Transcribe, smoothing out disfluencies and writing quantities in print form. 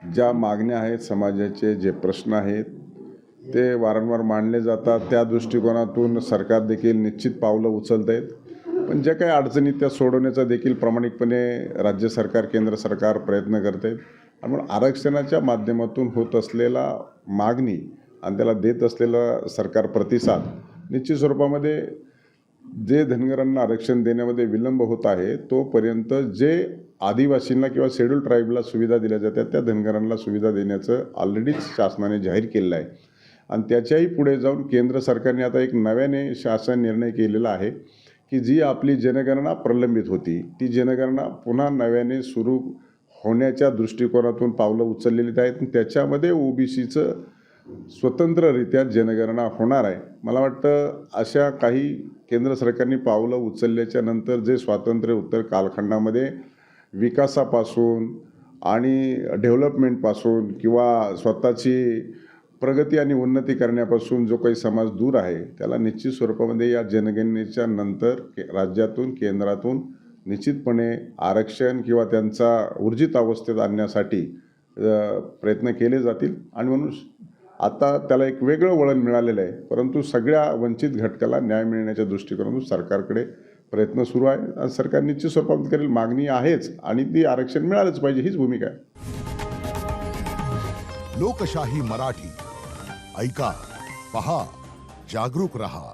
ज्या मागण्या आहेत, समाजाचे जे प्रश्न आहेत ते वारंवार मांडले जातात. त्या दृष्टिकोनातून सरकार देखील निश्चित पावलं उचलत आहेत. पण ज्या काही अडचणी त्या सोडवण्याचा देखील प्रामाणिकपणे राज्य सरकार, केंद्र सरकार प्रयत्न करत आहेत. आणि म्हणून आरक्षणाच्या माध्यमातून होत असलेला मागणी आणि त्याला देत असलेला सरकार प्रतिसाद निश्चित स्वरूपामध्ये जे धनगरांना आरक्षण देण्यामध्ये विलंब होत आहे तोपर्यंत जे आदिवासींना किंवा शेड्यूल ट्राईबला सुविधा दिल्या जातात त्या धनगरांना सुविधा देण्याचं ऑलरेडीच शासनाने जाहीर केलेलं आहे. आणि त्याच्याही पुढे जाऊन केंद्र सरकारने आता एक नव्याने शासन निर्णय केलेला आहे की जी आपली जनगणना प्रलंबित होती ती जनगणना पुन्हा नव्याने सुरू होण्याच्या दृष्टिकोनातून पावलं उचललेली आहेत. त्याच्यामध्ये ओबीसीचं स्वतंत्ररित्या जनगणना होणार आहे. मला वाटतं अशा काही केंद्र सरकारने पावलं उचलल्याच्या नंतर जे स्वातंत्र्य उत्तर कालखंडामध्ये विकासापासून आणि डेव्हलपमेंटपासून किंवा स्वतःची प्रगती आणि उन्नती करण्यापासून जो काही समाज दूर आहे त्याला निश्चित स्वरूपामध्ये या जनगणनेच्या नंतर राज्यातून, केंद्रातून निश्चितपणे आरक्षण किंवा त्यांचा ऊर्जित अवस्थेत आणण्यासाठी प्रयत्न केले जातील. आणि म्हणून आता त्याला एक वेगळं वळण मिळालेलं आहे. परंतु सगळ्या वंचित घटकाला न्याय मिळण्याच्या दृष्टिकोनातून सरकारकडे प्रयत्न सुरू आहे. आणि सरकार निश्चित स्वरूपात करेल. मागणी आहेच आणि ती आरक्षण मिळालंच पाहिजे हीच भूमिका आहे. लोकशाही मराठी ऐका, पहा, जागरूक रहा.